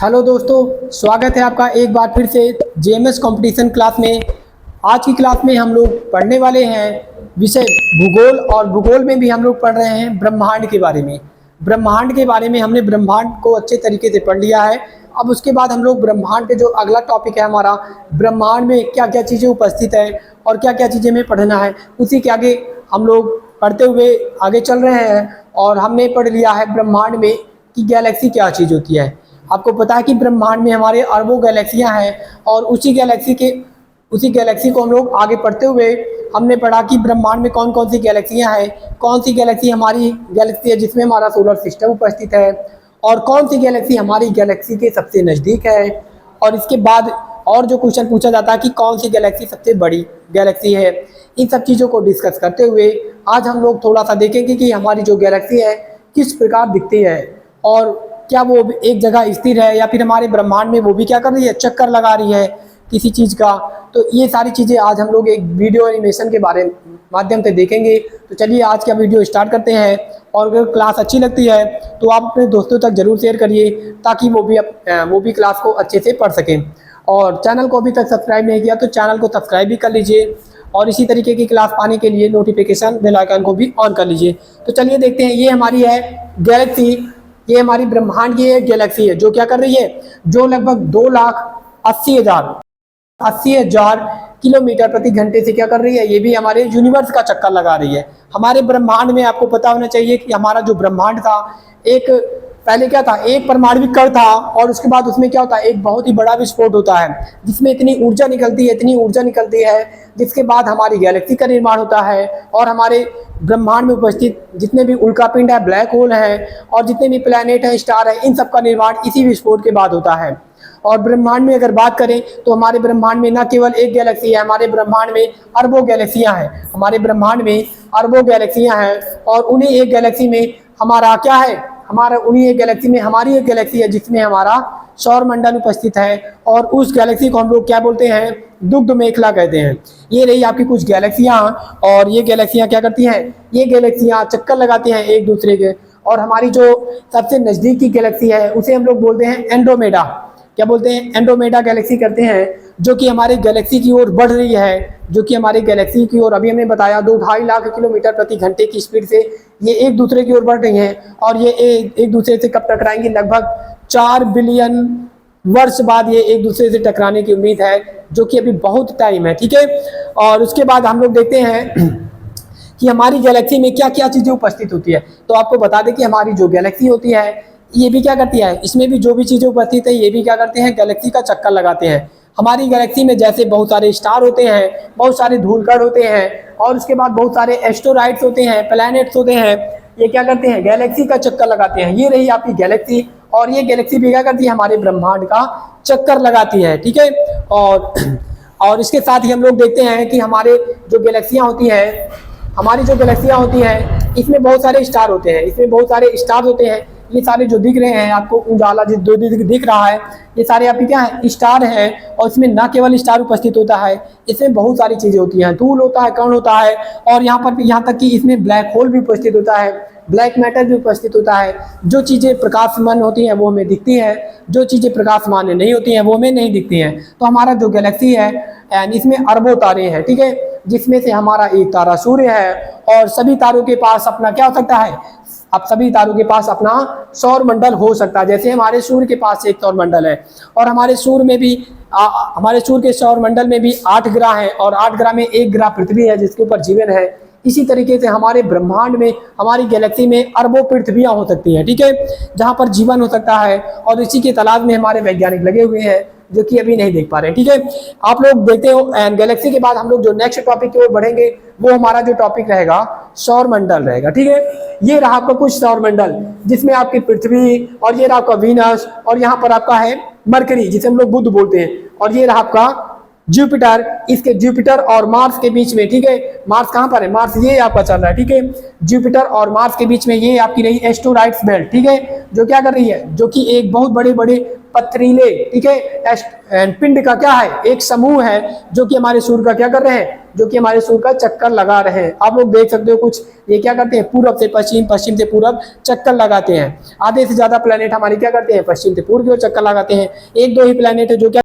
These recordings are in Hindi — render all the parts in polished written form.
हेलो दोस्तों, स्वागत है आपका एक बार फिर से जेएमएस कंपटीशन क्लास में। आज की क्लास में हम लोग पढ़ने वाले हैं विषय भूगोल, और भूगोल में भी हम लोग पढ़ रहे हैं ब्रह्मांड के बारे में। ब्रह्मांड के बारे में हमने ब्रह्मांड को अच्छे तरीके से पढ़ लिया है। अब उसके बाद हम लोग ब्रह्मांड के जो अगला टॉपिक है हमारा, ब्रह्मांड में क्या क्या चीज़ें उपस्थित है और क्या क्या चीज़ें हमें पढ़ना है, उसी के आगे हम लोग पढ़ते हुए आगे चल रहे हैं। और हमने पढ़ लिया है ब्रह्मांड में कि गैलेक्सी क्या चीज़ होती है। आपको पता है कि ब्रह्मांड में हमारे अरबों गैलेक्सियां हैं, और उसी गैलेक्सी को हम लोग आगे पढ़ते हुए हमने पढ़ा कि ब्रह्मांड में कौन कौन सी गैलेक्सियां हैं, कौन सी गैलेक्सी हमारी गैलेक्सी है जिसमें हमारा सोलर सिस्टम उपस्थित है, और कौन सी गैलेक्सी हमारी गैलेक्सी के सबसे नज़दीक है। और इसके बाद और जो क्वेश्चन पूछा जाता है कि कौन सी गैलेक्सी सबसे बड़ी गैलेक्सी है। इन सब चीज़ों को डिस्कस करते हुए आज हम लोग थोड़ा सा देखेंगे कि हमारी जो गैलेक्सी है किस प्रकार दिखती है, और क्या वो एक जगह स्थिर है या फिर हमारे ब्रह्मांड में वो भी क्या कर रही है, चक्कर लगा रही है किसी चीज़ का। तो ये सारी चीज़ें आज हम लोग एक वीडियो एनिमेशन के माध्यम से देखेंगे। तो चलिए आज का वीडियो स्टार्ट करते हैं। और अगर क्लास अच्छी लगती है तो आप अपने दोस्तों तक ज़रूर शेयर करिए, ताकि वो भी क्लास को अच्छे से पढ़ सकें। और चैनल को अभी तक सब्सक्राइब नहीं किया तो चैनल को सब्सक्राइब भी कर लीजिए, और इसी तरीके की क्लास पाने के लिए नोटिफिकेशन बेल आइकन को भी ऑन कर लीजिए। तो चलिए देखते हैं, ये हमारी है गैलेक्सी, ये हमारी ब्रह्मांड की एक गैलेक्सी है जो क्या कर रही है, जो लगभग 2,80,000 किलोमीटर प्रति घंटे से क्या कर रही है, ये भी हमारे यूनिवर्स का चक्कर लगा रही है। हमारे ब्रह्मांड में आपको पता होना चाहिए कि हमारा जो ब्रह्मांड था, एक पहले क्या था, एक परमाणु कण था, और उसके बाद उसमें क्या होता है, एक बहुत ही बड़ा विस्फोट होता है जिसमें इतनी ऊर्जा निकलती है जिसके बाद हमारी गैलेक्सी का निर्माण होता है। और हमारे ब्रह्मांड में उपस्थित जितने भी उल्कापिंड है, ब्लैक होल है, और जितने भी प्लैनेट हैं, स्टार है, इन सब का निर्माण इसी विस्फोट के बाद होता है। और ब्रह्मांड में अगर बात करें तो हमारे ब्रह्मांड में न केवल एक गैलेक्सी है, हमारे ब्रह्मांड में अरबों गैलेक्सियां हैं। हमारे ब्रह्मांड में अरबों गैलेक्सियां हैं, और उन्हीं एक गैलेक्सी में हमारा क्या है, उन्हीं एक गैलेक्सी में हमारी एक गैलेक्सी है जिसमें हमारा सौर मंडल उपस्थित है। और उस गैलेक्सी को हम लोग क्या बोलते हैं, दुग्ध मेखला कहते हैं। ये रही आपकी कुछ गैलेक्सियां, और ये गैलेक्सियां क्या करती हैं, ये गैलेक्सियां चक्कर लगाती हैं एक दूसरे के। और हमारी जो सबसे नज़दीक की गैलेक्सी है उसे हम लोग बोलते हैं एंड्रोमेडा। क्या बोलते हैं, एंड्रोमेडा गैलेक्सी करते हैं, जो कि हमारी गैलेक्सी की ओर बढ़ रही है, जो कि हमारी गैलेक्सी की ओर अभी हमने बताया 2-2.5 लाख किलोमीटर प्रति घंटे की स्पीड से ये एक दूसरे की ओर बढ़ रही हैं। और ये एक दूसरे से कब टकराएंगी, लगभग 4 बिलियन वर्ष बाद ये एक दूसरे से टकराने की उम्मीद है, जो कि अभी बहुत टाइम है। ठीक है, और उसके बाद हम लोग देखते हैं कि हमारी गैलेक्सी में क्या क्या चीज़ें उपस्थित होती है। तो आपको बता दें कि हमारी जो गैलेक्सी होती है ये भी क्या करती है, इसमें भी जो भी चीज़ें उपस्थित है ये भी क्या करते हैं, गैलेक्सी का चक्कर लगाते हैं। हमारी गैलेक्सी में जैसे बहुत सारे स्टार होते हैं, बहुत सारे धूलकण होते हैं, और उसके बाद बहुत सारे एस्ट्रोइड्स होते हैं, प्लैनेट्स होते हैं, ये क्या करते हैं, गैलेक्सी का चक्कर लगाते हैं। ये रही आपकी गैलेक्सी, और ये गैलेक्सी भी क्या करती है, हमारे ब्रह्मांड का चक्कर लगाती है। ठीक है, और इसके साथ ही हम लोग देखते हैं कि हमारी जो गैलेक्सियाँ होती हैं इसमें बहुत सारे स्टार होते हैं। ये सारे जो दिख रहे हैं आपको, उजाला जो दिख रहा है, ये सारे आपके क्या है, स्टार हैं। और इसमें न केवल स्टार उपस्थित होता है, इसमें बहुत सारी चीज़ें होती हैं, धूल होता है, कण होता है, और यहाँ तक कि इसमें ब्लैक होल भी उपस्थित होता है, ब्लैक मैटर भी उपस्थित होता है। जो चीज़ें प्रकाशमान होती हैं वो हमें दिखती हैं, जो चीज़ें प्रकाशमान नहीं होती हैं वो हमें नहीं दिखती हैं। तो हमारा जो गैलेक्सी है इसमें अरबों तारे हैं। ठीक है, जिसमें से हमारा एक तारा सूर्य है, और सभी तारों के पास अपना क्या हो सकता है, अब सभी तारों के पास अपना सौर मंडल हो सकता है। जैसे हमारे सूर्य के पास एक सौर मंडल है, और हमारे सूर्य के सौर मंडल में भी 8 ग्रह हैं, और 8 ग्रह में एक ग्रह पृथ्वी है जिसके ऊपर जीवन है। इसी तरीके से हमारे ब्रह्मांड में, हमारी गैलेक्सी में अरबों पृथ्वियां हो सकती हैं। ठीक है, जहां पर जीवन हो सकता है, और इसी के तलाश में हमारे वैज्ञानिक लगे हुए हैं, जो कि अभी नहीं देख पा रहे हैं। ठीक है, आप लोग देखते हो गैलेक्सी के बाद हम लोग जो नेक्स्ट टॉपिक की ओर बढ़ेंगे वो हमारा जो टॉपिक रहेगा सौर मंडल रहेगा। ठीक है, ये रहा आपका कुछ सौर मंडल, जिसमें आपकी पृथ्वी, और ये रहा आपका वीनस, और यहाँ पर आपका है मरकरी जिसे हम लोग बुध बोलते हैं, और ये रहा आपका जुपिटर, इसके जुपिटर और मार्स के बीच में, ठीक है, मार्स कहां पर है, मार्स ये आपका चल रहा है, ठीक है, जुपिटर और मार्स के बीच में ये आपकी रही एस्टेरॉइड्स बेल्ट, ठीक है, जो क्या कर रही है, जो कि एक बहुत बड़े बड़े पथरीले, ठीक है, पिंड का क्या है, एक समूह है जो कि हमारे सूर्य का क्या कर रहे हैं, जो कि हमारे सूर्य का चक्कर लगा रहे हैं। आप लोग देख सकते हो कुछ ये क्या करते हैं, पूर्व से पश्चिम, पश्चिम से पूर्व चक्कर लगाते हैं। आधे से ज्यादा प्लेनेट हमारे क्या करते हैं, पश्चिम से पूर्व की ओर चक्कर लगाते हैं। एक दो ही प्लेनेट है जो क्या,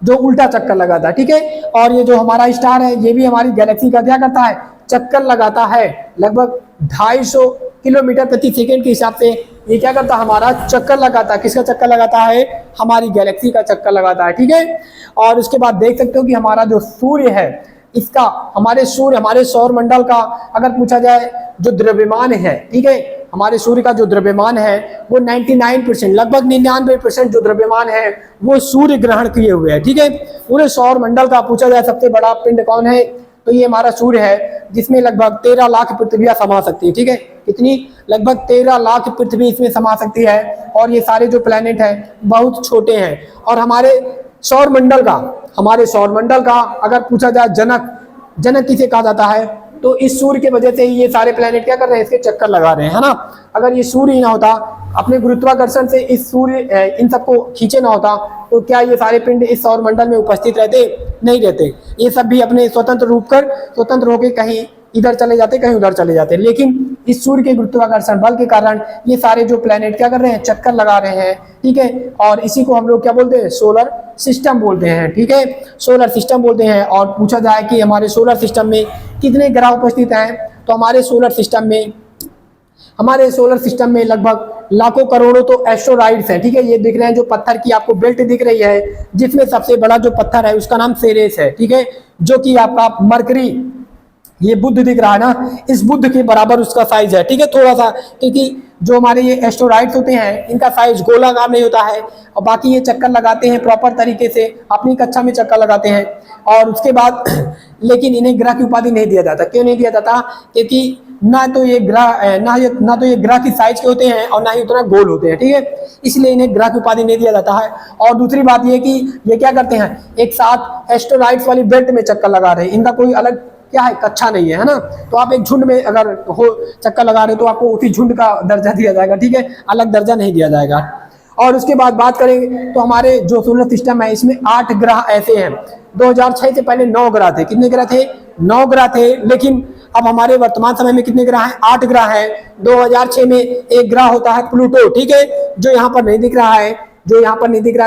जो उल्टा चक्कर लगाता है, ठीक है। और ये जो हमारा स्टार है ये भी हमारी गैलेक्सी का क्या करता है, चक्कर लगाता है। लगभग 250 किलोमीटर प्रति सेकंड के हिसाब से ये क्या करता है, हमारा चक्कर लगाता है। किसका चक्कर लगाता है, हमारी गैलेक्सी का चक्कर लगाता है, ठीक है। और उसके बाद देख सकते हो कि हमारा जो सूर्य है, इसका, हमारे सूर्य, हमारे सौर मंडल का अगर पूछा जाए जो द्रव्यमान है, ठीक है, हमारे सूर्य का जो द्रव्यमान है वो 99%, लगभग 99% जो द्रव्यमान है वो सूर्य ग्रहण किए हुए है, ठीक है। पूरे सौर मंडल का पूछा जाए सबसे बड़ा पिंड कौन है, तो ये हमारा सूर्य है, जिसमें लगभग 13 लाख पृथ्वियां समा सकती है, ठीक है। कितनी, लगभग 13 लाख पृथ्वी इसमें समा सकती है। और ये सारे जो प्लेनेट हैं बहुत छोटे हैं। और हमारे सौर मंडल का, हमारे सौर मंडल का अगर पूछा जाए जनक, जनक किसे कहा जाता है, तो इस सूर्य की वजह से ही ये सारे प्लेनेट क्या कर रहे हैं, इसके चक्कर लगा रहे हैं, है ना। अगर ये सूर्य ही ना होता, अपने गुरुत्वाकर्षण से इस सूर्य इन सबको खींचे ना होता, तो क्या ये सारे पिंड इस सौर मंडल में उपस्थित रहते, नहीं रहते। ये सब भी अपने स्वतंत्र होकर कहीं इधर चले जाते, कहीं उधर चले जाते। लेकिन इस सूर्य के गुरुत्वाकर्षण बल के कारण ये सारे जो प्लेनेट क्या कर रहे हैं, चक्कर लगा रहे हैं, ठीक है। और इसी को हम लोग क्या बोलते हैं, सोलर सिस्टम बोलते हैं, ठीक है, सोलर सिस्टम बोलते हैं। और पूछा जाए कि हमारे सोलर सिस्टम में कितने ग्रह उपस्थित हैं, तो हमारे सोलर सिस्टम में लगभग लाखों करोड़ों तो एस्टेरॉइड्स हैं, ठीक है। ये दिख रहे हैं जो पत्थर की आपको बेल्ट दिख रही है, जिसमें सबसे बड़ा जो पत्थर है उसका नाम सेरेस है, ठीक है, जो कि आपका मरकरी, ये बुध दिख रहा है ना, इस बुध के बराबर उसका साइज है, ठीक है, थोड़ा सा, क्योंकि जो हमारे ये एस्टेरॉइड्स होते हैं इनका साइज गोलाकार नहीं होता है। और बाकी ये चक्कर लगाते हैं प्रॉपर तरीके से, अपनी कक्षा में चक्कर लगाते हैं। और उसके बाद लेकिन इन्हें ग्रह की उपाधि नहीं दिया जाता। क्यों नहीं दिया जाता, क्योंकि ना तो ये ग्रह की साइज के होते हैं और ना ही उतना गोल होते हैं, ठीक है, इसलिए इन्हें ग्रह की उपाधि नहीं दिया जाता है। और दूसरी बात ये कि ये क्या करते हैं, एक साथ एस्टेरॉइड्स वाली बेल्ट में चक्कर लगा रहे हैं, इनका कोई अलग क्या है, कक्षा नहीं है ना। तो आप एक झुंड में अगर हो चक्कर लगा रहे हो तो आपको उसी झुंड का दर्जा दिया जाएगा, ठीक है, अलग दर्जा नहीं दिया जाएगा। और उसके बाद बात करेंगे तो हमारे जो सोलर सिस्टम है इसमें 8 ग्रह ऐसे हैं। 2006 से पहले 9 ग्रह थे। कितने ग्रह थे, 9 ग्रह थे। लेकिन अब हमारे वर्तमान समय में कितने ग्रह हैं, 8 ग्रह हैं। 2006 में एक ग्रह होता है प्लूटो, ठीक है, जो यहाँ पर नहीं दिख रहा है,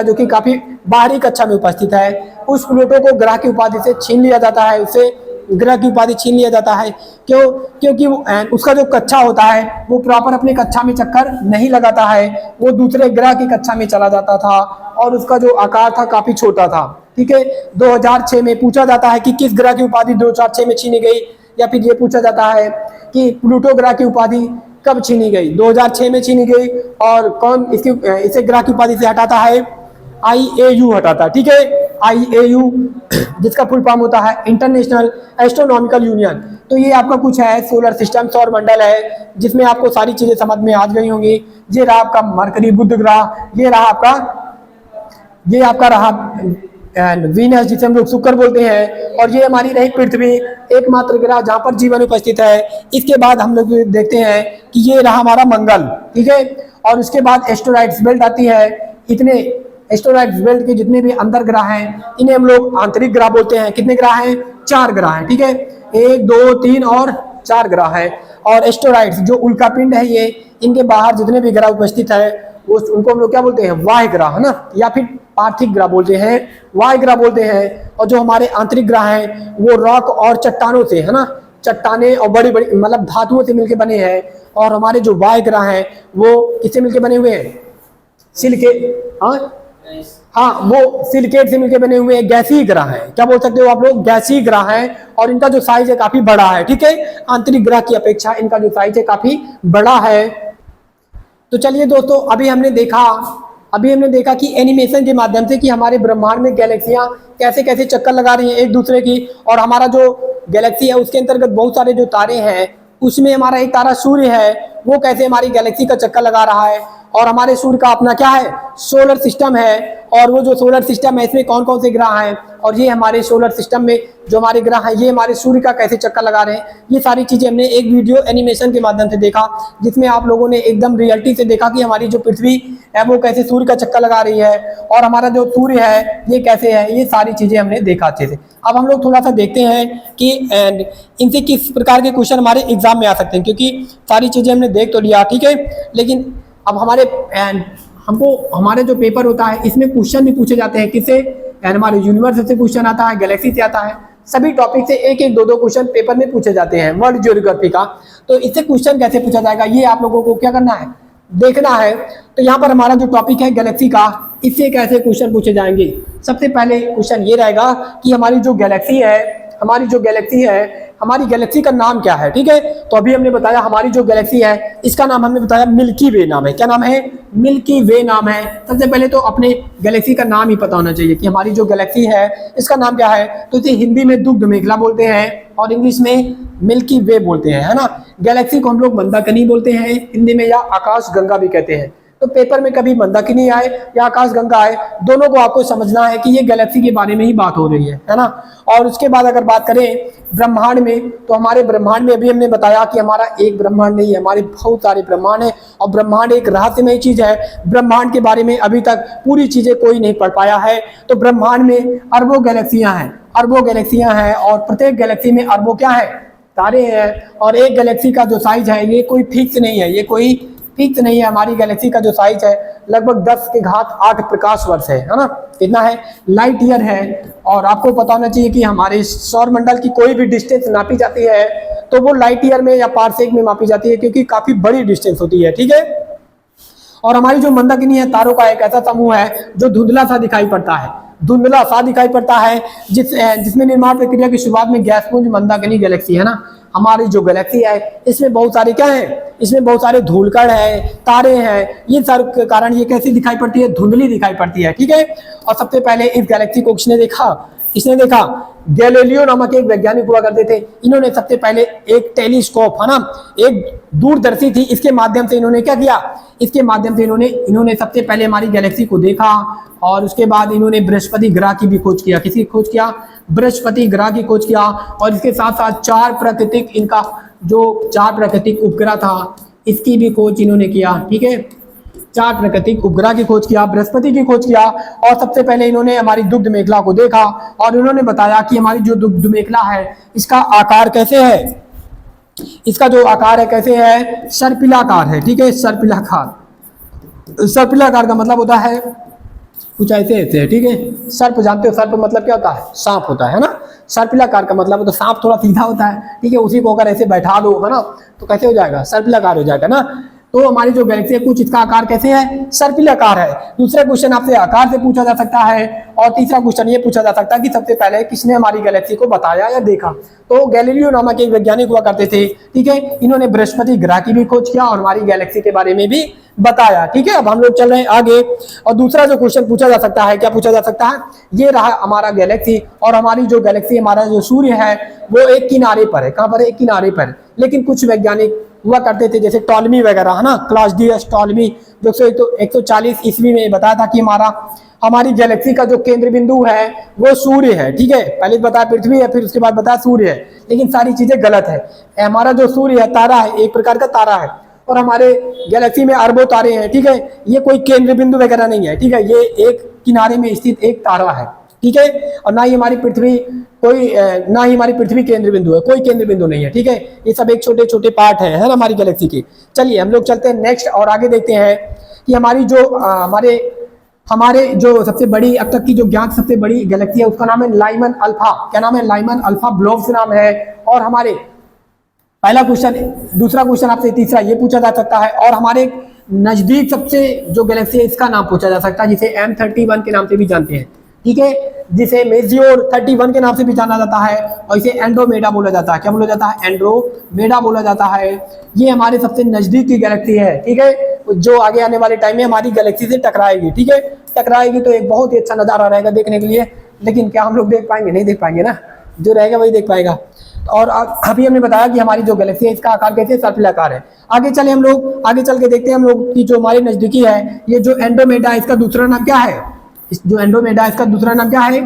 जो कि काफी बाहरी कक्षा में उपस्थित है। उस प्लूटो को ग्रह की उपाधि से छीन लिया जाता है, उससे ग्रह की उपाधि छीन लिया जाता है। क्योंकि उसका जो कक्षा होता है वो प्रॉपर अपने कक्षा में चक्कर नहीं लगाता है, वो दूसरे ग्रह की कक्षा में चला जाता था और उसका जो आकार था काफी छोटा था, ठीक है। 2006 में पूछा जाता है कि किस ग्रह की उपाधि 2006 में छीनी गई, या फिर ये पूछा जाता है कि प्लूटो ग्रह की उपाधि कब छीनी गई, 2006 में छीनी गई। और कौन इसे ग्रह की उपाधि से हटाता है, IAU हटाता है, ठीक है, IAU, जिसका फुल फॉर्म होता है इंटरनेशनल एस्ट्रोनॉमिकल यूनियन। तो ये आपका कुछ है सोलर सिस्टम, सौर मंडल है, जिसमें आपको सारी चीजें समझ में आ गई होंगी। ये रहा आपका मरकरी, बुध ग्रह, ये आपका रहा वीनस, जिसे हम लोग शुक्र बोलते हैं, और ये हमारी रही पृथ्वी, एकमात्र ग्रह जहां पर जीवन उपस्थित है। इसके बाद हम लोग देखते हैं कि ये रहा हमारा मंगल, ठीक है। और उसके बाद एस्टेरॉइड्स बेल्ट आती है। इतने एस्टेरॉइड्स बेल्ट के जितने भी अंदर ग्रह हैं इन्हें हम लोग आंतरिक ग्रह बोलते हैं। कितने ग्रह हैं, 4 ग्रह हैं, ठीक है, 1 2 3 और 4 ग्रह हैं। और एस्टेरॉइड्स जो उल्कापिंड है, ये इनके बाहर जितने भी ग्रह उपस्थित है उनको हम लोग क्या बोलते हैं, वाह्य ग्रह, है ना, या फिर पार्थिव ग्रह बोलते हैं, वाह्य ग्रह बोलते हैं। और जो हमारे आंतरिक ग्रह हैं वो रॉक और चट्टानों से, है ना, चट्टाने और बड़ी बड़ी मतलब धातुओं से मिलकर बने हैं। और हमारे जो वाह्य ग्रह हैं वो किससे मिलकर बने हुए हैं, सिलिकेट, हाँ, वो सिलिकेट से मिलकर बने हुए गैसीय ग्रह हैं। क्या बोल सकते हो आप लोग, गैसीय ग्रह हैं। और इनका जो साइज है काफी बड़ा है, ठीक है, आंतरिक ग्रह की अपेक्षा इनका जो साइज है काफी बड़ा है। तो चलिए दोस्तों, अभी हमने देखा कि एनिमेशन के माध्यम से कि हमारे ब्रह्मांड में गैलेक्सियां कैसे कैसे चक्कर लगा रही हैं एक दूसरे की। और हमारा जो गैलेक्सी है उसके अंतर्गत बहुत सारे जो तारे हैं, उसमें हमारा एक तारा सूर्य है, वो कैसे हमारी गैलेक्सी का चक्कर लगा रहा है। और हमारे सूर्य का अपना क्या है, सोलर सिस्टम है। और वो जो सोलर सिस्टम है इसमें कौन कौन से ग्रह हैं, और ये हमारे सोलर सिस्टम में जो हमारे ग्रह हैं ये हमारे सूर्य का कैसे चक्कर लगा रहे हैं, ये सारी चीजें हमने एक वीडियो एनिमेशन के माध्यम से देखा, जिसमें आप लोगों ने एकदम रियलिटी से देखा कि हमारी जो पृथ्वी है वो कैसे सूर्य का चक्कर लगा रही है, और हमारा जो सूर्य है ये कैसे है, ये सारी चीजें हमने देखा अच्छे से। अब हम लोग थोड़ा सा देखते हैं कि इनसे किस प्रकार के क्वेश्चन हमारे एग्जाम में आ सकते हैं, क्योंकि सारी चीजें हमने देख तो लिया, ठीक है, लेकिन अब हमको हमारे जो पेपर होता है इसमें क्वेश्चन भी पूछे जाते हैं, किससे, हमारे यूनिवर्स से क्वेश्चन आता है, गैलेक्सी से आता है, सभी टॉपिक से एक एक दो दो क्वेश्चन पेपर में पूछे जाते हैं वर्ल्ड ज्योग्राफी का। तो इससे क्वेश्चन कैसे पूछा जाएगा ये आप लोगों को क्या करना है, देखना है। तो यहाँ पर हमारा जो टॉपिक है गैलेक्सी का, इससे कैसे क्वेश्चन पूछे जाएंगे। सबसे पहले क्वेश्चन ये रहेगा कि हमारी जो गैलेक्सी है, हमारी गैलेक्सी का नाम क्या है, ठीक है। तो अभी हमने बताया हमारी जो गैलेक्सी है इसका नाम हमने बताया मिल्की वे नाम है। क्या नाम है, मिल्की वे नाम है। सबसे पहले तो अपने गैलेक्सी का नाम ही पता होना चाहिए कि हमारी जो गैलेक्सी है इसका नाम क्या है। तो इसे हिंदी में दुग्ध मेखला बोलते हैं और इंग्लिश में मिल्की वे बोलते हैं, है ना। गैलेक्सी को हम लोग मंदाकिनी बोलते हैं हिंदी में, या आकाश गंगा भी कहते हैं। तो पेपर में कभी मंदाकिनी आए या आकाश गंगा आए, दोनों को आपको समझना है कि ये गैलेक्सी के बारे में ही बात हो रही है ना। और उसके बाद अगर बात करें ब्रह्मांड में, तो हमारे ब्रह्मांड में अभी हमने बताया कि हमारा एक ब्रह्मांड नहीं है, हमारे बहुत सारे ब्रह्मांड है, और ब्रह्मांड एक रहस्यमय चीज है। ब्रह्मांड के बारे में अभी तक पूरी चीजें कोई नहीं पढ़ पाया है। तो ब्रह्मांड में अरबों गैलेक्सियां हैं, और प्रत्येक गैलेक्सी में अरबों क्या है, तारे हैं। और एक गैलेक्सी का जो साइज है ये कोई फिक्स नहीं है, हमारी गैलेक्सी का जो साइज है लगभग 10 के घात 8 प्रकाश वर्ष है ना, कितना है, लाइट ईयर है। और आपको पता होना चाहिए कि हमारे सौर मंडल की कोई भी डिस्टेंस नापी जाती है तो वो लाइट ईयर में या पारसेक में मापी जाती है, क्योंकि काफी बड़ी डिस्टेंस होती है, ठीक है। और हमारी जो मंदाकिनी है, तारों का एक ऐसा समूह है जो धुंधला सा दिखाई पड़ता है, जिसमें निर्माण प्रक्रिया की शुरुआत में गैस पुंज मंदाकिनी गैलेक्सी है ना। हमारी जो गैलेक्सी है इसमें बहुत सारे क्या है, इसमें बहुत सारे धूलकण है, तारे हैं, ये सारे के कारण ये कैसी दिखाई पड़ती है, धुंधली दिखाई पड़ती है, ठीक है। और सबसे पहले इस गैलेक्सी को किसने देखा, गैलीलियो नामक एक वैज्ञानिक हुआ करते थे। इन्होंने सबसे पहले एक टेलीस्कोप, है ना, एक दूरदर्शी थी, इसके माध्यम से इन्होंने क्या किया, इसके माध्यम से इन्होंने सबसे पहले हमारी गैलेक्सी को देखा। और उसके बाद इन्होंने बृहस्पति ग्रह की भी खोज किया। किसकी खोज किया, बृहस्पति ग्रह की खोज किया। और इसके साथ साथ चार प्राकृतिक उपग्रह था इसकी भी खोज इन्होंने किया, ठीक है। 4 प्राकृतिक उपग्रह की खोज किया, बृहस्पति की खोज किया, और सबसे पहले इन्होंने हमारी दुग्ध मेखला को देखा और इन्होंने बताया कि हमारी जो दुग्ध मेखला है इसका आकार कैसे है, इसका जो आकार है कैसे है, सर्पिलाकार है, ठीक है। सर्पिलाकार का मतलब होता है कुछ ऐसे है, ठीक है। सर्प जानते हो, सर्प मतलब क्या होता है, सांप होता है ना। सर्पिलाकार का मतलब तो सांप थोड़ा सीधा होता है, ठीक है। उसी को अगर ऐसे बैठा दो, है ना, तो कैसे हो जाएगा, सर्पिलाकार हो जाएगा ना। तो हमारी जो गैलेक्सी है कुछ इसका आकार कैसे है, सर्पिलाकार है। दूसरा क्वेश्चन आपसे आकार से पूछा जा सकता है, और तीसरा क्वेश्चन ये पूछा जा सकता है कि सबसे पहले किसने हमारी गैलेक्सी को बताया या देखा। तो गैलीलियो नामक एक वैज्ञानिक हुआ करते थे, ठीक है। इन्होंने बृहस्पति ग्रह की भी खोज किया और हमारी गैलेक्सी के बारे में भी बताया, ठीक है। अब हम लोग चल रहे हैं आगे, और दूसरा जो क्वेश्चन पूछा जा सकता है, क्या पूछा जा सकता है, ये रहा हमारा गैलेक्सी, और हमारी जो गैलेक्सी, हमारा जो सूर्य है वो एक किनारे पर है। कहां पर है, एक किनारे पर। लेकिन कुछ वैज्ञानिक हुआ करते थे जैसे टॉलमी वगैरह, है ना, क्लास DS टॉलमी, जो 140 ईस्वी में बताया था कि हमारी गैलेक्सी का जो केंद्र बिंदु है वो सूर्य है, ठीक है। पहले बताया पृथ्वी है, फिर उसके बाद बताया सूर्य है, लेकिन सारी चीजें गलत है। हमारा जो सूर्य है तारा है, एक प्रकार का तारा है, और हमारे गैलेक्सी में अरबों तारे हैं, ठीक है। ये कोई केंद्र बिंदु वगैरह नहीं है, ठीक है। ये एक किनारे में स्थित एक तारा है, ठीक है। और ना ही हमारी पृथ्वी केंद्र बिंदु है, कोई केंद्र बिंदु नहीं है, ठीक है। ये सब एक छोटे छोटे पार्ट है ना हमारी गैलेक्सी के। चलिए हम लोग चलते हैं नेक्स्ट और आगे देखते हैं कि हमारी जो हमारे जो सबसे बड़ी अब तक की जो ज्ञात सबसे बड़ी गैलेक्सी है उसका नाम है लाइमन अल्फा। क्या नाम है, लाइमन अल्फा ब्लोब्स नाम है। और हमारे पहला क्वेश्चन, दूसरा क्वेश्चन आपसे तीसरा ये पूछा जा सकता है। और हमारे नजदीक सबसे जो गैलेक्सी है इसका नाम पूछा जा सकता है, जिसे M31 के नाम से भी जानते हैं, ठीक है, जिसे मेजियोर 31 के नाम से भी जाना जाता है, और इसे एंड्रोमेडा बोला जाता है। क्या बोला जाता है, एंड्रोमेडा बोला जाता है। ये हमारे सबसे नजदीक की गैलेक्सी है, ठीक है, जो आगे आने वाले टाइम में हमारी गैलेक्सी से टकराएगी, ठीक है। टकराएगी तो एक बहुत ही अच्छा नजारा रहेगा देखने के लिए, लेकिन क्या हम लोग देख पाएंगे, नहीं देख पाएंगे ना, जो रहेगा वही देख पाएगा। और अभी हमने बताया कि हमारी जो गैलेक्सी है इसका आकार कैसे सर्पिलाकार है। आगे चले हम लोग, आगे चल के देखते हैं हम लोग कि जो हमारे नजदीकी है ये जो एंड्रोमेडा, इसका दूसरा नाम क्या है? इस जो एंड्रोमेडा इसका दूसरा नाम क्या है?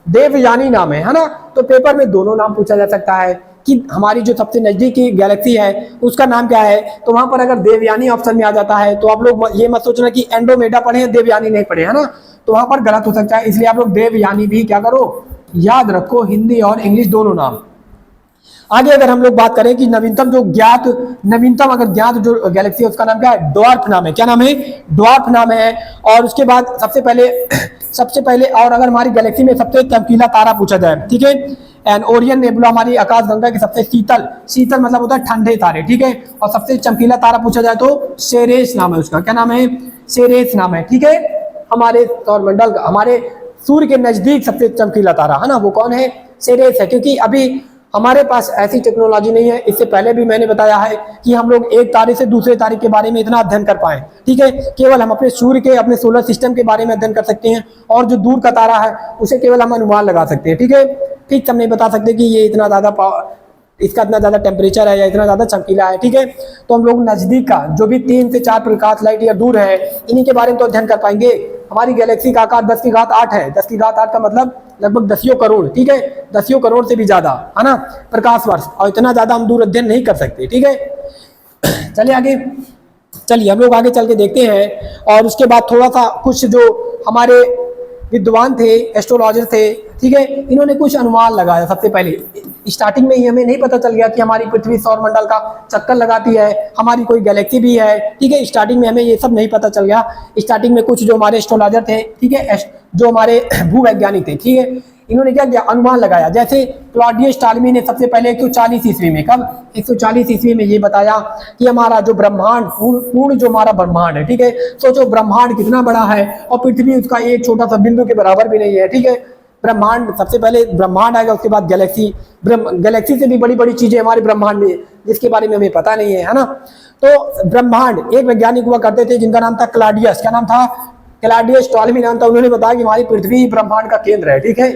देवयानी नाम है ना। तो पेपर में दोनों नाम पूछा जा सकता है कि हमारी जो सबसे नजदीकी गैलेक्सी है उसका नाम क्या है। तो वहां पर अगर देवयानी ऑप्शन में आ जाता है तो आप लोग ये मत सोचना कि एंड्रोमेडा पढ़े हैं देवयानी नहीं पढ़े, है ना। तो वहां पर गलत हो सकता है, इसलिए आप लोग देवयानी भी क्या करो, याद रखो, हिंदी और इंग्लिश दोनों नाम। आगे अगर हम लोग बात करें कि नवीनतम जो ज्ञात, नवीनतम अगर ज्ञात जो गैलेक्सी है उसका नाम क्या है? ड्वार्फ नाम है। क्या नाम है? ड्वार्फ नाम है। और उसके बाद सबसे पहले और अगर हमारी गैलेक्सी में सबसे चमकीला तारा पूछा जाए, ठीक है, एंड ओरियन नेबुला हमारी आकाशगंगा की सबसे शीतल मतलब होता है ठंडे तारे, ठीक है। और सबसे चमकीला तारा पूछा जाए तो सेरेस नाम है उसका। क्या नाम है? सेरेस नाम है, ठीक है। हमारे सौरमंडल का, हमारे सूर्य के नजदीक सबसे चमकीला तारा है ना, वो कौन है? सेरेस है। क्योंकि अभी हमारे पास ऐसी टेक्नोलॉजी नहीं है, इससे पहले भी मैंने बताया है कि हम लोग एक तारे से दूसरे तारे के बारे में इतना अध्ययन कर पाए, ठीक है। केवल हम अपने सूर्य के, अपने सोलर सिस्टम के बारे में अध्ययन कर सकते हैं, और जो दूर का तारा है उसे केवल हम अनुमान लगा सकते हैं, ठीक है। ठीक, हम नहीं बता सकते कि ये इतना ज्यादा, इसका इतना ज्यादा टेम्परेचर है या इतना ज्यादा चमकीला है, ठीक है। तो हम लोग नजदीक का जो भी 3 से 4 प्रकाश लाइट या दूर है इन्हीं के बारे में तो अध्ययन कर पाएंगे। हमारी गैलेक्सी का आकार 10 की घात 8 है। 10 की घात 8 का मतलब लगभग 10 करोड़, ठीक है, 10 करोड़ से भी ज्यादा, है ना, प्रकाश वर्ष। और इतना ज्यादा हम दूर अध्ययन नहीं कर सकते, ठीक है। चलिए आगे, चलिए हम लोग आगे चल के देखते हैं। और उसके बाद थोड़ा सा कुछ जो हमारे विद्वान थे, एस्ट्रोलॉजर थे, ठीक है, इन्होंने कुछ अनुमान लगाया। सबसे पहले स्टार्टिंग में ही हमें नहीं पता चल गया कि हमारी पृथ्वी सौरमंडल का चक्कर लगाती है, हमारी कोई गैलेक्सी भी है, ठीक है। स्टार्टिंग में हमें ये सब नहीं पता चल गया। स्टार्टिंग में कुछ जो हमारे एस्ट्रोलॉजर थे, ठीक है, जो हमारे भूवैज्ञानिक थे, ठीक है, इन्होंने क्या किया, अनुमान लगाया। जैसे क्लॉडियस टालमी ने सबसे पहले 140 ईस्वी में, कब, 140 ईस्वी में ये बताया कि हमारा जो ब्रह्मांड, पूर्ण जो हमारा ब्रह्मांड है, ठीक है, सोचो ब्रह्मांड कितना बड़ा है और पृथ्वी उसका एक छोटा सा बिंदु के बराबर भी नहीं है, ठीक है। ब्रह्मांड, सबसे पहले ब्रह्मांड आएगा, उसके बाद गैलेक्सी, गैलेक्सी से भी बड़ी बड़ी चीजें हमारे ब्रह्मांड में जिसके बारे में हमें पता नहीं है ना। तो ब्रह्मांड, एक वैज्ञानिक हुआ करते थे जिनका नाम था क्लॉडियस। क्या नाम था? क्लॉडियस टॉलमी नाम था। उन्होंने बताया कि हमारी पृथ्वी ब्रह्मांड का केंद्र है, ठीक है,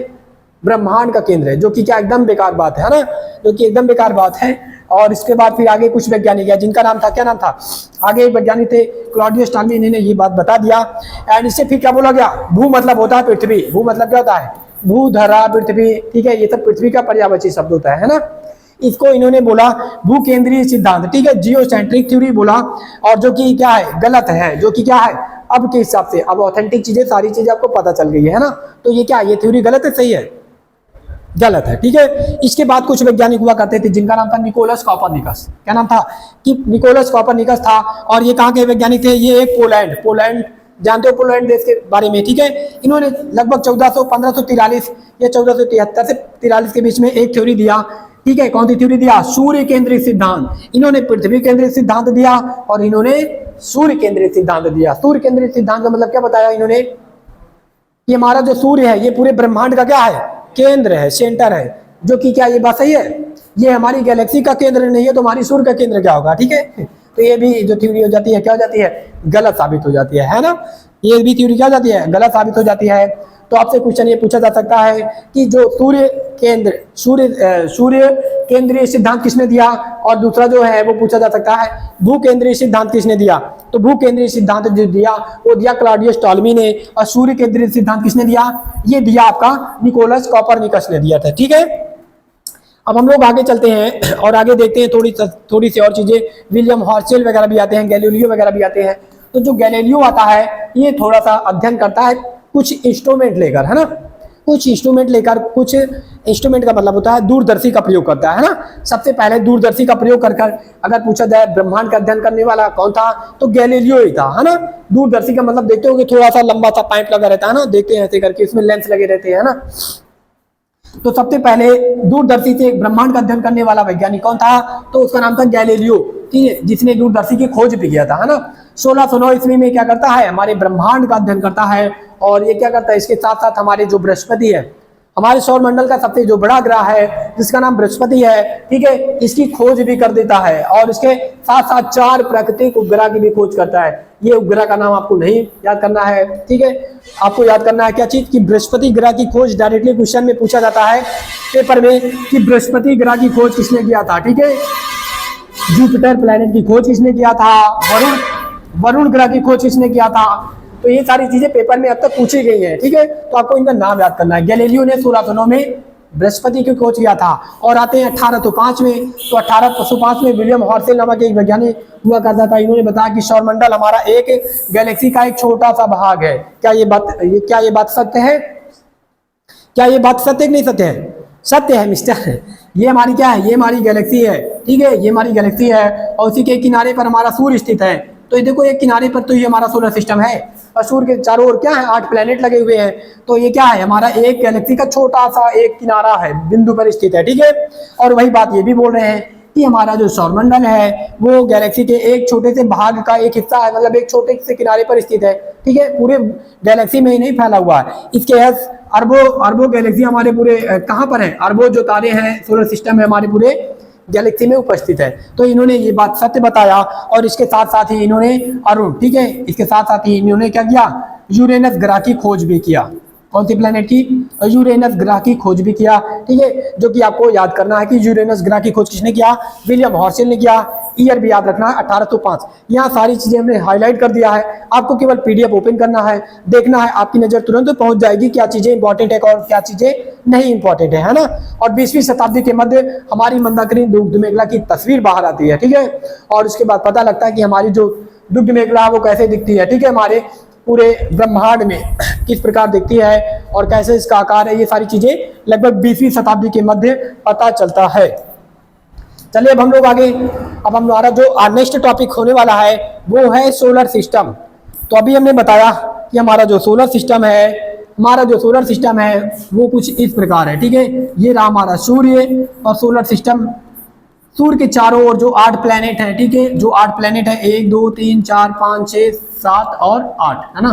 ब्रह्मांड का केंद्र है, जो कि क्या एकदम बेकार बात है ना, जो कि एकदम बेकार बात है। और इसके बाद फिर आगे कुछ वैज्ञानिक है जिनका नाम था, क्या नाम था, आगे एक वैज्ञानिक थे क्लॉडियस टालमी, इन्होंने ये बात बता दिया। एंड इससे फिर क्या बोला गया, भू मतलब होता है पृथ्वी, भू मतलब क्या होता है, भू, धरा, पृथ्वी, ठीक है, ये सब पृथ्वी का पर्यायवाची शब्द होता है ना। इसको इन्होंने बोला भू केंद्रीय सिद्धांत, ठीक है, जियोसेंट्रिक थ्योरी बोला। और जो कि क्या है, गलत है, जो कि क्या है, अब के हिसाब से, अब ऑथेंटिक चीजें, सारी चीजें आपको पता चल गई है ना। तो ये क्या, ये थ्योरी गलत है, सही है, गलत है, ठीक है। इसके बाद कुछ वैज्ञानिक हुआ करते थे जिनका नाम था निकोलस कॉपरनिकस। क्या नाम था, कि निकोलस कॉपरनिकस था। और ये कहाँ के वैज्ञानिक थे, ये एक पोलैंड, जानते हो पोलैंड देश के बारे में, ठीक है। इन्होंने लगभग 1543 या 1473 से 43 के बीच में एक थ्योरी दिया, ठीक है। कौन सी थ्योरी दिया? सूर्य केंद्रित सिद्धांत। इन्होंने पृथ्वी केंद्रित सिद्धांत दिया और इन्होंने सूर्य केंद्रित सिद्धांत दिया। सूर्य केंद्रित सिद्धांत का मतलब क्या बताया इन्होंने, कि हमारा जो सूर्य है ये पूरे ब्रह्मांड का क्या है, केंद्र है, सेंटर है। जो कि क्या, ये बात सही है, ये हमारी गैलेक्सी का केंद्र नहीं है तो हमारी सूर्य का केंद्र क्या होगा, ठीक है। तो ये भी जो थ्योरी हो जाती है, क्या हो जाती है, गलत साबित हो जाती है ना। ये भी थ्योरी क्या हो जाती है, गलत साबित हो जाती है। तो आपसे क्वेश्चन ये पूछा जा सकता है कि जो सूर्य केंद्रीय सिद्धांत किसने दिया, और दूसरा जो है वो पूछा जा सकता है भू केंद्रीय सिद्धांत किसने दिया। तो भू केंद्रीय सिद्धांत जो दिया वो दिया क्लॉडियस टॉलमी ने, और सूर्य केंद्रीय सिद्धांत किसने दिया, ये दिया आपका निकोलस कॉपरनिकस ने दिया था, ठीक है। अब हम लोग आगे चलते हैं और आगे देखते हैं थोड़ी सी और चीजें। विलियम हॉर्सेल वगैरह भी आते हैं, गैलीलियो वगैरह भी आते हैं। तो जो गैलीलियो आता है ये थोड़ा सा अध्ययन करता है कुछ इंस्ट्रूमेंट लेकर, है ना, कुछ इंस्ट्रूमेंट लेकर, कुछ इंस्ट्रूमेंट का मतलब होता है दूरदर्शी का प्रयोग करता है ना। सबसे पहले दूरदर्शी का प्रयोग कर अगर पूछा जाए ब्रह्मांड का अध्ययन करने वाला कौन था, तो गैलीलियो ही था, है ना। दूरदर्शी का मतलब देखते हो कि थोड़ा सा लंबा सा पाइप लगा रहता है ना, देखते हैं ऐसे करके, इसमें लेंस लगे रहते हैं ना। तो सबसे पहले दूरदर्शी से ब्रह्मांड का अध्ययन करने वाला वैज्ञानिक कौन था, तो उसका नाम था गैलीलियो, ठीक है, जिसने दूरदर्शी की खोज भी किया था, है ना। 1609 ईस्वी में क्या करता है, हमारे ब्रह्मांड का अध्ययन करता है। और ये क्या करता है, इसके साथ साथ हमारे जो बृहस्पति है, हमारे सौर मंडल का सबसे जो बड़ा ग्रह है जिसका नाम बृहस्पति है, ठीक है, इसकी खोज भी कर देता है और इसके साथ साथ 4 प्राकृतिक उपग्रह की भी खोज करता है। ये उपग्रह का नाम आपको नहीं याद करना है, ठीक है, आपको याद करना है क्या चीज कि बृहस्पति ग्रह की खोज डायरेक्टली क्वेश्चन में पूछा जाता है पेपर में कि बृहस्पति ग्रह की खोज किसने किया था, ठीक है। जुपिटर प्लैनेट की खोज किसने किया था, वरुण ग्रह की खोज किसने किया था। तो ये सारी चीजें पेपर में अब तक पूछी गई हैं, ठीक है, तो आपको इनका नाम याद करना है। गैलीलियो ने 1609 में बृहस्पति की खोज किया था। और आते हैं 1805 में, तो 1805 में विलियम हॉर्सेल नामक एक वैज्ञानिक हुआ करता था। इन्होंने बताया कि सौरमंडल हमारा एक गैलेक्सी का एक छोटा सा भाग है। क्या ये बात सत्य है? क्या ये बात सत्य नहीं सत्य है? सत्य है मिस्टर। ये हमारी क्या है, ये हमारी गैलेक्सी है, ठीक है, ये हमारी गैलेक्सी है और उसी के किनारे पर हमारा सूर्य स्थित है। तो ये देखो एक किनारे पर तो ये हमारा सोलर सिस्टम है और सूर्य के चारों ओर क्या है 8 प्लैनेट लगे हुए हैं। तो ये क्या है, हमारा एक गैलेक्सी का छोटा सा एक किनारा है, बिंदु पर स्थित है, ठीक है। और वही बात ये भी बोल रहे हैं कि हमारा जो सौरमंडल है वो गैलेक्सी के एक छोटे से भाग का एक हिस्सा है, मतलब एक छोटे से किनारे पर स्थित है, ठीक है, पूरे गैलेक्सी में ही नहीं फैला हुआ है। इसके अरबों गैलेक्सी हमारे पूरे कहाँ पर है, अरबों जो तारे हैं सोलर सिस्टम है हमारे पूरे गैलेक्सी में उपस्थित है। तो इन्होंने ये बात सत्य बताया और इसके साथ साथ ही इन्होंने अरुण, ठीक है, इसके साथ साथ ही इन्होंने क्या किया, यूरेनस ग्रह की खोज भी किया। कौन सी प्लेनेट की? यूरेनस ग्रह की खोज भी किया, ठीक है, जो कि आपको याद करना है कि यूरेनस ग्रह की खोज किसने किया, विलियम हॉर्सेल ने किया। ईयर भी याद रखना है 1805। यहाँ सारी चीजें हमने हाईलाइट कर दिया है, आपको केवल पीडीएफ ओपन करना है, देखना है, आपकी नजर तुरंत पहुंच जाएगी क्या चीजें इंपॉर्टेंट है और क्या चीजें नहीं इंपॉर्टेंट है ना। और 20वीं शताब्दी के मध्य हमारी मंदाकिनी दुग्ध मेखला की तस्वीर बाहर आती है, ठीक है, और उसके बाद पता लगता है कि हमारी जो दुग्ध मेखला वो कैसे दिखती है, ठीक है, हमारे पूरे ब्रह्मांड में किस प्रकार दिखती है और कैसे इसका आकार है। ये सारी चीजें लगभग 20वीं शताब्दी के मध्य पता चलता है। चलिए अब हम लोग आगे, अब हमारा जो नेक्स्ट टॉपिक होने वाला है वो है सोलर सिस्टम। तो अभी हमने बताया कि हमारा जो सोलर सिस्टम है वो कुछ इस प्रकार है, ठीक है। ये रहा हमारा सूर्य और सोलर सिस्टम, सूर्य के चारों ओर जो 8 प्लैनेट है, ठीक है, जो 8 प्लैनेट है 1 2 3 4 5 6 7 और 8 है ना।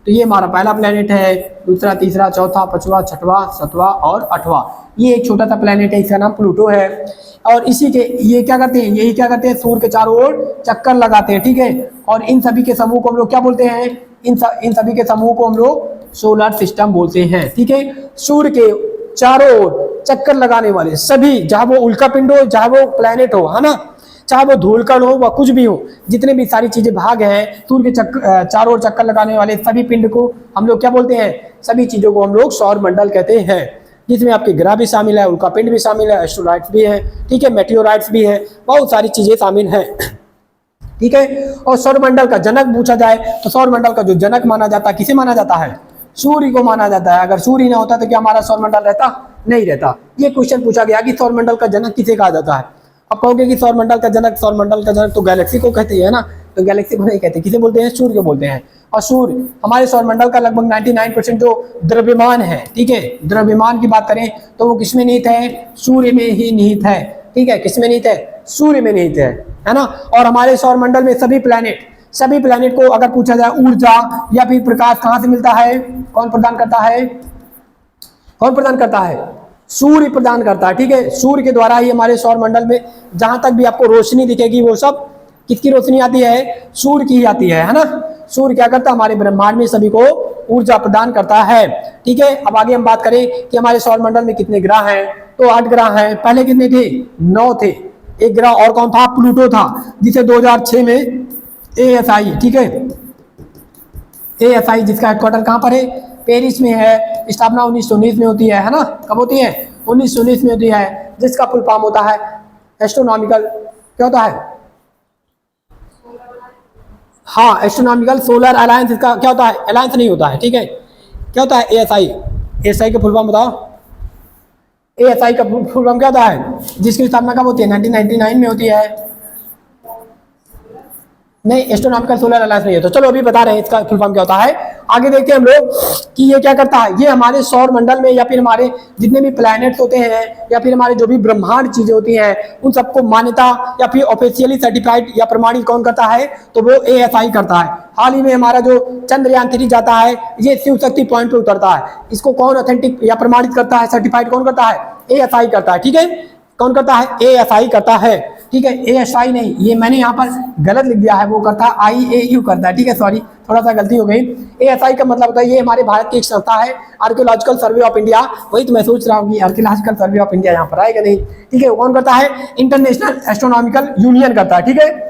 तो ये हमारा पहला प्लैनेट है, दूसरा, तीसरा, चौथा, पांचवा, छठवां, सातवां और 8वां। ये एक छोटा सा प्लैनेट है, इसका नाम प्लूटो है। और इसी के ये क्या करते हैं, यही क्या करते हैं, सूर्य के चारों ओर चक्कर लगाते हैं, ठीक है। और इन सभी के समूह को हम लोग क्या बोलते हैं, इन सभी के समूह को हम लोग सोलर सिस्टम बोलते हैं, ठीक है। सूर्य के चारों ओर चक्कर लगाने वाले सभी, चाहे वो उल्का पिंड हो, चाहे वो प्लैनेट हो, है ना, चाहे वो धूलकण हो व कुछ भी हो, जितने भी सारी चीजें भाग हैं सूर्य के चारों ओर चक्कर लगाने वाले सभी पिंड को हम लोग क्या बोलते हैं, सभी चीजों को हम लोग सौर मंडल कहते हैं, जिसमें आपके ग्रह भी शामिल है, उल्का पिंड भी शामिल है, एस्ट्रोलाइट्स भी है, ठीक है, मेटियोराइट्स भी है, बहुत सारी चीजें शामिल हैं, ठीक है। और सौरमंडल का जनक पूछा जाए तो सौरमंडल का जो जनक माना जाता है, किसे माना जाता है, सूर्य को माना जाता है। अगर सूर्य ना होता तो क्या हमारा सौरमंडल रहता, नहीं रहता। ये क्वेश्चन पूछा गया कि सौरमंडल का जनक किसे कहा जाता है। अब कहोगे कि सौरमंडल का जनक तो गैलेक्सी को कहते हैं ना, तो गैलेक्सी को नहीं कहते, किसे बोलते हैं, सूर्य को बोलते हैं। और सूर्य हमारे सौरमंडल का लगभग 99% जो द्रव्यमान है, ठीक है, द्रव्यमान की बात करें तो वो किसमें निहित है, सूर्य में ही निहित है, ठीक है, किसमें निहित है, सूर्य में निहित है ना। और हमारे सौरमंडल में सभी प्लैनेट को अगर पूछा जाए ऊर्जा या फिर प्रकाश कहां से मिलता है, कौन प्रदान करता है, सूर्य प्रदान करता है, ठीक है। सूर्य के द्वारा ही हमारे सौरमंडल में जहां तक भी आपको रोशनी दिखेगी वो सब किसकी रोशनी आती है, सूर्य की ही आती है ना। सूर्य क्या करता है, हमारे ब्रह्मांड में सभी को ऊर्जा प्रदान करता है, ठीक है। अब आगे हम बात करें कि हमारे सौरमंडल में कितने ग्रह हैं, तो 8 ग्रह हैं। पहले कितने थे, 9 थे। एक ग्रह और कौन था, प्लूटो था, जिसे 2006 में ASI, ठीक है, ASI जिसका हेडक्वार्टर कहां पर है, पेरिस में है। स्थापना 1919 में होती है ना, कब होती है, 1919 में होती है, जिसका फुल फॉर्म होता है एस्ट्रोनॉमिकल, क्या होता है, हाँ, एस्ट्रोनॉमिकल सोलर अलायंस। इसका क्या होता है, अलायंस नहीं होता है, ठीक है, क्या होता है, ASI का फुल फॉर्म बताओ, ASI का फुल फॉर्म क्या होता है, जिसकी स्थापना कब होती है, 1999 में होती है। नहीं, एस्ट्रोनॉमिकल सोलर अलायंस नहीं है। तो चलो अभी बता रहे हैं इसका फुल फॉर्म क्या होता है। आगे देखते हैं हम लोग कि ये क्या करता है। ये हमारे सौर मंडल में या फिर हमारे जितने भी प्लैनेट्स होते हैं या फिर हमारे जो भी ब्रह्मांड चीजें होती हैं उन सबको मान्यता या फिर ऑफिशियली सर्टिफाइड या प्रमाणित कौन करता है, तो वो ASI करता है। हाल ही में हमारा जो चंद्रयान-3 जाता है ये शिव शक्ति पॉइंट पे उतरता है। इसको कौन ऑथेंटिक या प्रमाणित करता है, सर्टिफाइड कौन करता है, ASI करता है। ठीक है, कौन करता है, ASI करता है। ठीक है, ASI नहीं, ये मैंने यहाँ पर गलत लिख दिया है, वो करता है IAU करता है। ठीक है, सॉरी, थोड़ा सा गलती हो गई। ASI का मतलब होता है, ये हमारे भारत की एक संस्था है, आर्कियोलॉजिकल सर्वे ऑफ इंडिया। वही तो मैं सोच रहा हूँ कि आर्कियोलॉजिकल सर्वे ऑफ इंडिया यहाँ पर आएगा नहीं। ठीक है, वो कौन करता है, इंटरनेशनल एस्ट्रोनॉमिकल यूनियन करता है। ठीक है,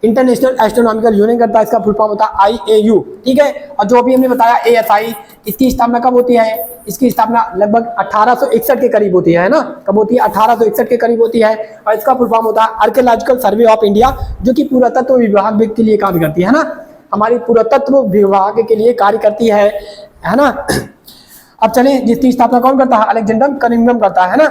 इंटरनेशनल एस्ट्रोनॉमिकल यूनियन करता है, इसका फुल फॉर्म होता है IAU। ठीक है, और जो अभी हमने बताया ASI, इसकी स्थापना कब होती है, इसकी स्थापना लगभग 1861 के करीब होती है ना। कब होती है, 1861 के करीब होती है। और इसका फुल फॉर्म होता है आर्कियोलॉजिकल सर्वे ऑफ इंडिया, जो कि पुरातत्व विभाग के लिए कार्य करती है ना, हमारी पुरातत्व विभाग के लिए कार्य करती है ना। अब चले, जिसकी स्थापना कौन करता है, अलेक्जेंडर कनिंघम करता है ना।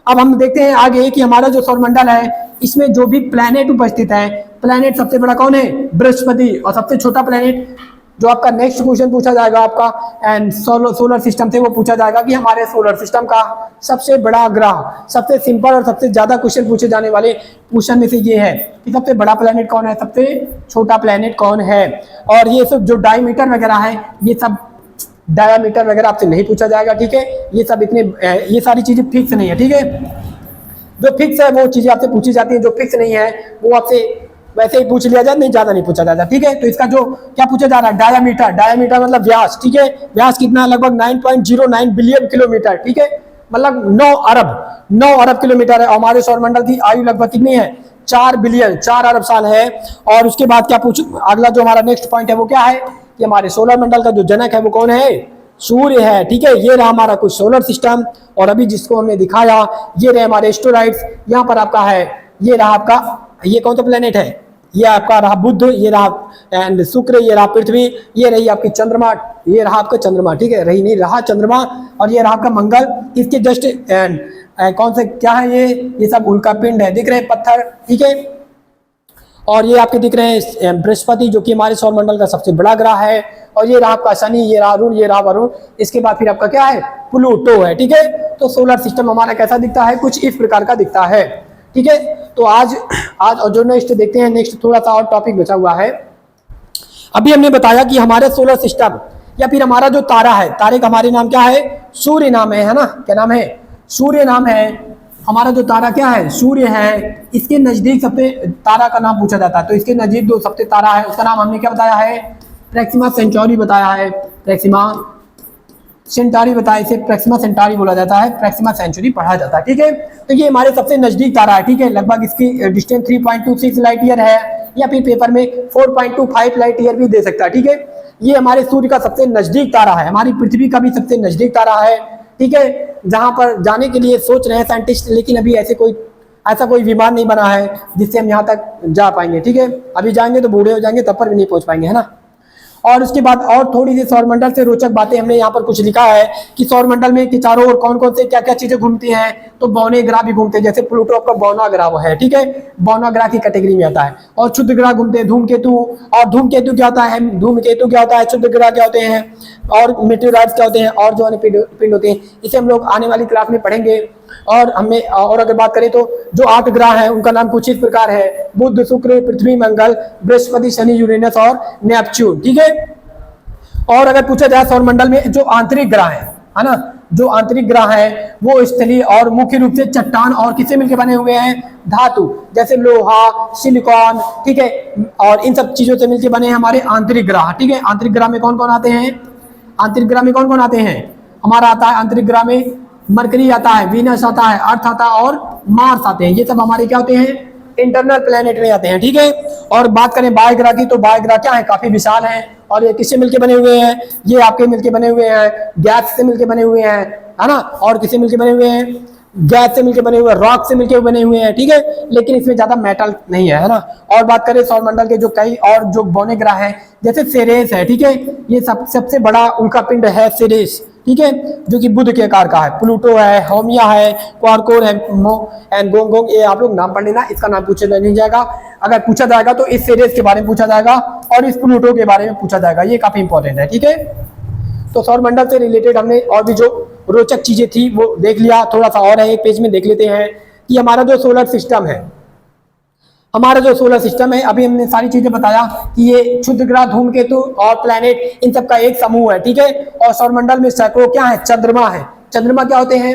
अब हम देखते हैं आगे कि हमारा जो सौरमंडल है इसमें जो भी प्लैनेट उपस्थित है, प्लैनेट सबसे बड़ा कौन है, बृहस्पति, और सबसे छोटा प्लैनेट जो आपका नेक्स्ट क्वेश्चन पूछा जाएगा आपका एंड सोलर सिस्टम से, वो पूछा जाएगा कि हमारे सोलर सिस्टम का सबसे बड़ा ग्रह, सबसे सिंपल और सबसे ज्यादा क्वेश्चन पूछे जाने वाले क्वेश्चन में से ये है कि सबसे बड़ा प्लैनेट कौन है, सबसे छोटा प्लैनेट कौन है। और ये सब जो डायमीटर वगैरह है, ये सब डायमीटर वगैरह आपसे नहीं पूछा जाएगा। ठीक है, ये सब इतने ये सारी चीजें फिक्स नहीं है। ठीक है, जो फिक्स है वो चीजें आपसे पूछी जाती है, जो फिक्स नहीं है वो आपसे वैसे ही पूछ लिया जाए, नहीं ज्यादा नहीं पूछा जाता। ठीक है, तो इसका जो क्या पूछा जा रहा है, डायमीटर, डायमीटर मतलब व्यास। ठीक है, व्यास कितना, लगभग 9.09 बिलियन किलोमीटर। ठीक है, मतलब 9 अरब किलोमीटर है। हमारे सौरमंडल की आयु लगभग कितनी है, 4 बिलियन, 4 अरब साल है। और उसके बाद क्या पूछ, अगला जो हमारा नेक्स्ट पॉइंट है वो क्या है कि हमारे सोलर मंडल का जो जनक है वो कौन है, सूर्य है। ठीक है, ये रहा हमारा कुछ सोलर सिस्टम। और अभी जिसको हमने दिखाया ये रहे हमारे एस्टेरॉइड्स। यहाँ पर आपका है, ये रहा आपका, ये कौन सा प्लेनेट है, ये आपका रहा बुध, ये रहा एंड शुक्र, ये रहा पृथ्वी, ये रही आपकी चंद्रमा, ये रहा आपका चंद्रमा। ठीक है, रही नहीं रहा चंद्रमा, और ये रहा आपका मंगल। इसके जस्ट कौन से क्या है, ये सब उल्का पिंड है, दिख रहे हैं पत्थर। ठीक है, और ये आपके दिख रहे हैं बृहस्पति, जो कि हमारे सौरमंडल का सबसे बड़ा ग्रह है। और ये रहा आपका शनि, ये रहा अरुण, ये रहा वरुण। इसके बाद फिर आपका क्या है, प्लूटो है। ठीक है, तो सोलर सिस्टम हमारा कैसा दिखता है, कुछ इस प्रकार का दिखता है। ठीक है, तो आज और जो नेक्स्ट देखते हैं, नेक्स्ट थोड़ा सा और टॉपिक बचा हुआ है। अभी हमने बताया कि हमारे सोलर सिस्टम या फिर हमारा जो तारा है, तारे का हमारे नाम क्या है, सूर्य नाम है ना, क्या नाम है, सूर्य नाम है। हमारा जो तारा क्या है, सूर्य है। इसके नजदीक सबसे तारा का नाम पूछा जाता है, तो इसके नजदीक जो सबसे तारा है उसका नाम हमने क्या बताया है, प्रैक्सिमा सेंटारी बताया है, प्रैक्सिमा सेंटारी बताया, इसे प्रैक्सिमा सेंटारी बोला जाता है, प्रैक्सिमा सेंचुरी पढ़ा जाता है। ठीक है, तो ये हमारे सबसे नजदीक तारा है। ठीक है, लगभग इसकी डिस्टेंस 3.26 लाइट ईयर है, या फिर पेपर में 4.25 लाइट ईयर भी दे सकता है। ठीक है, ये हमारे सूर्य का सबसे नजदीक तारा है, हमारी पृथ्वी का भी सबसे नजदीक तारा है। ठीक है, जहां पर जाने के लिए सोच रहे हैं साइंटिस्ट, लेकिन अभी ऐसा कोई विमान नहीं बना है जिससे हम यहाँ तक जा पाएंगे। ठीक है, अभी जाएंगे तो बूढ़े हो जाएंगे, तब पर भी नहीं पहुंच पाएंगे, है ना। और उसके बाद और थोड़ी सी सौरमंडल से रोचक बातें हमने यहाँ पर कुछ लिखा है कि सौरमंडल में कि चारों ओर कौन कौन से क्या क्या चीजें घूमती हैं, तो बौने ग्रह भी घूमते हैं, जैसे प्लूटो का बौना ग्रह है। ठीक है, बौना ग्रह की कैटेगरी में आता है। और क्षुद्र ग्रह घूमते हैं, धूमकेतु। और धूमकेतु क्या होता है, धूमकेतु क्या होता है, क्षुद्र ग्रह क्या होते हैं, और मेटेओराइट्स क्या होते हैं, और जो पिंड होते हैं, इसे हम लोग आने वाली क्लास में पढ़ेंगे। और हमें और अगर बात करें तो जो 8 ग्रह हैं उनका नाम कुछ इस प्रकार है, बुध, शुक्र, पृथ्वी, मंगल, बृहस्पति, शनि, यूरेनस और नेपच्यून। ठीक है, और अगर पूछा जाए सौरमंडल में जो आंतरिक ग्रह है ना, जो आंतरिक ग्रह है वो स्थलीय और मुख्य रूप से चट्टान और किससे मिलकर बने हुए हैं, धातु, जैसे लोहा, सिलिकॉन। ठीक है, और इन सब चीजों से मिलकर बने हैं हमारे आंतरिक ग्रह। ठीक है, आंतरिक ग्रह में कौन कौन आते हैं, आंतरिक ग्रह में कौन कौन आते हैं, हमारा आता है आंतरिक ग्रह में मरकरी आता है, वीनस आता है, अर्थ आता है और मार्स आते हैं। ये सब हमारे क्या होते हैं, इंटरनल प्लेनेट में आते हैं। ठीक है, और बात करें बाह्य ग्रह की, तो बाह्य ग्रह क्या है, काफी विशाल है। और ये किससे मिलके बने हुए हैं, ये आपके मिलके बने हुए हैं गैस से मिलके बने हुए हैं, है ना। और किससे मिलके बने हुए हैं, गैस से मिलके बने हुए, रॉक से मिलके बने हुए हैं। ठीक है, लेकिन इसमें ज्यादा मेटल नहीं है ना। और बात करें सौरमंडल के जो कई और जो बौने ग्रह हैं, जैसे सेरेस है। ठीक है, ये सबसे बड़ा उल्का पिंड है सेरेस, ठीक है, जो कि बुध के आकार का है। प्लूटो है, होमिया है, क्वारकोर है, एंड गोंगोंग, ये आप लोग नाम पढ़ लेना, इसका नाम पूछा नहीं जाएगा। अगर पूछा जाएगा तो इस सीरीज के बारे में पूछा जाएगा और इस प्लूटो के बारे में पूछा जाएगा, ये काफी इंपॉर्टेंट है। ठीक है, तो सौरमंडल से रिलेटेड हमने और भी जो रोचक चीजें थी वो देख लिया। थोड़ा सा और है, एक पेज में देख लेते हैं कि हमारा जो सोलर सिस्टम है, हमारा जो सोलर सिस्टम है, अभी हमने सारी चीजें बताया कि ये क्षुद्र ग्रह, धूमकेतु और प्लैनेट, इन सब का एक समूह है। ठीक है, और सौरमंडल में सैकड़ों क्या है, चंद्रमा है। चंद्रमा क्या होते हैं,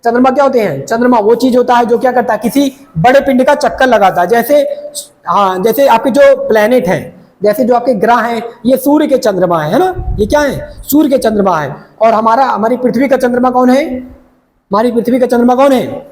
चंद्रमा क्या होते हैं, चंद्रमा वो चीज होता है जो क्या करता है, किसी बड़े पिंड का चक्कर लगाता है। जैसे हाँ, जैसे आपके जो प्लैनेट है, जैसे जो आपके ग्रह हैं, ये सूर्य के चंद्रमा है ना, ये क्या है, सूर्य के चंद्रमा है। और हमारी पृथ्वी का चंद्रमा कौन है, हमारी पृथ्वी का चंद्रमा कौन है,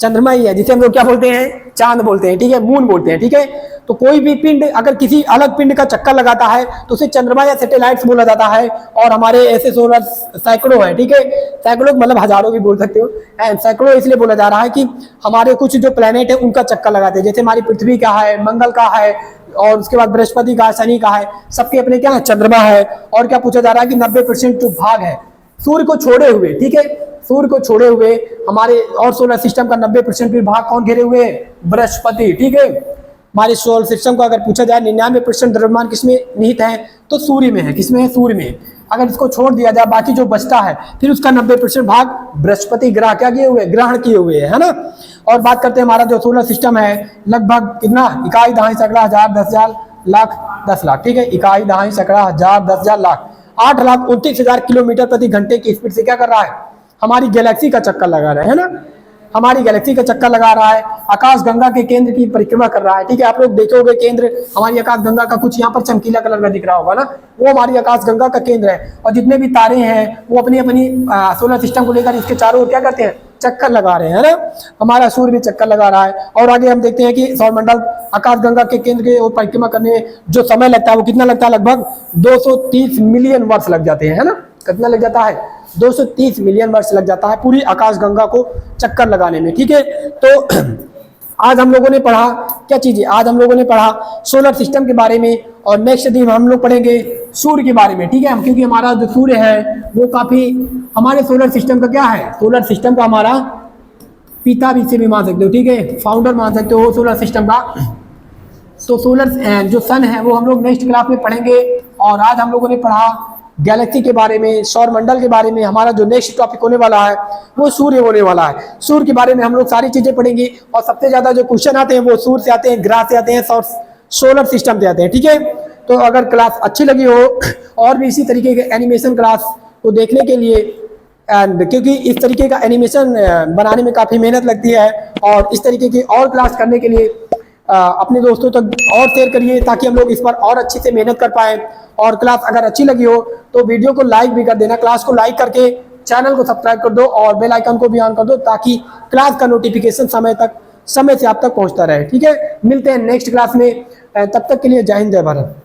चंद्रमा ही है, जिसे हम लोग क्या बोलते हैं, चांद बोलते हैं। ठीक है, मून बोलते हैं। ठीक है, तो कोई भी पिंड अगर किसी अलग पिंड का चक्कर लगाता है तो उसे चंद्रमा या सैटेलाइट्स बोला जाता है। और हमारे ऐसे सोलर सैकड़ों है। ठीक है, सैकड़ों मतलब हजारों भी बोल सकते हो, सैकड़ों इसलिए बोला जा रहा है कि हमारे कुछ जो प्लेनेट है उनका चक्कर लगाते हैं। जैसे हमारी पृथ्वी का है, मंगल का है, और उसके बाद बृहस्पति का, शनि का है, सबके अपने क्या है, चंद्रमा है। और क्या पूछा जा रहा है कि 90% जो भाग है सूर्य को छोड़े हुए, ठीक है, सूर्य को छोड़े हुए हमारे और सोलर सिस्टम का 90% भी भाग कौन घेरे हुए, बृहस्पति। ठीक है, हमारे सोलर सिस्टम को अगर पूछा जाए 99% द्रव्यमान किसमें निहित है, तो सूर्य में है। किसमें है, सूर्य में। अगर इसको छोड़ दिया जाए, बाकी जो बचता है फिर उसका 90% भाग बृहस्पति ग्रह क्या किए हुए, ग्रहण किए हुए है ना। और बात करते हैं हमारा जो सोलर सिस्टम है, लगभग कितना, इकाई, दहाई, सैकड़ा, हजार, 10,000, लाख, 10 लाख। ठीक है, इकाई, दहाई, सैकड़ा, हजार, 10,000, लाख, 8,29,000 किलोमीटर प्रति घंटे की स्पीड से क्या कर रहा है, हमारी गैलेक्सी का चक्कर लगा रहा है ना, हमारी गैलेक्सी का चक्कर लगा रहा है। आकाश गंगा के केंद्र की परिक्रमा कर रहा है। ठीक है, आप लोग देखोगे केंद्र हमारी आकाश गंगा का कुछ यहाँ पर चमकीला कलर का दिख रहा होगा ना, वो हमारी आकाश गंगा का केंद्र है। और जितने भी तारे हैं वो अपनी अपनी सोलर सिस्टम को लेकर इसके चारों ओर क्या करते हैं, चक्कर लगा रहे हैं ना। हमारा सूर्य भी चक्कर लगा रहा है। और आगे हम देखते हैं कि सौरमंडल आकाश गंगा के केंद्र के ओर परिक्रमा करने में जो समय लगता है वो कितना लगता है, लगभग 230 मिलियन वर्ष लग जाते हैं, है ना। कितना लग जाता है, 230 मिलियन वर्ष लग जाता है पूरी आकाश गंगा को चक्कर लगाने में। ठीक है, तो आज हम लोगों ने पढ़ा क्या चीजें, आज हम लोगों ने पढ़ा सोलर सिस्टम के बारे में। और नेक्स्ट दिन हम लोग पढ़ेंगे सूर्य के बारे में। ठीक है, क्योंकि हमारा जो सूर्य है वो काफी हमारे सोलर सिस्टम का क्या है, सोलर सिस्टम का हमारा पिता भी, इसे भी मान सकते हो। ठीक है, फाउंडर मान सकते हो सोलर सिस्टम का। तो सोलर जो सन है वो हम लोग नेक्स्ट क्लास में पढ़ेंगे। और आज हम लोगों ने पढ़ा गैलेक्सी के बारे में, सौरमंडल के बारे में। हमारा जो नेक्स्ट टॉपिक होने वाला है वो सूर्य होने वाला है। सूर्य के बारे में हम लोग सारी चीजें पढ़ेंगे। और सबसे ज्यादा जो क्वेश्चन आते हैं वो सूर्य से आते हैं, ग्रह से आते हैं, सोलर सिस्टम से आते हैं। ठीक है, तो अगर क्लास अच्छी लगी हो और भी इसी तरीके के एनिमेशन क्लास को देखने के लिए, क्योंकि इस तरीके का एनिमेशन बनाने में काफी मेहनत लगती है, और इस तरीके की और क्लास करने के लिए अपने दोस्तों तक और शेयर करिए ताकि हम लोग इस पर और अच्छे से मेहनत कर पाए। और क्लास अगर अच्छी लगी हो तो वीडियो को लाइक भी कर देना, क्लास को लाइक करके चैनल को सब्सक्राइब कर दो और बेल आइकन को भी ऑन कर दो ताकि क्लास का नोटिफिकेशन समय से आप तक पहुंचता रहे। ठीक है, मिलते हैं नेक्स्ट क्लास में, तब तक के लिए जय हिंद, जय भारत।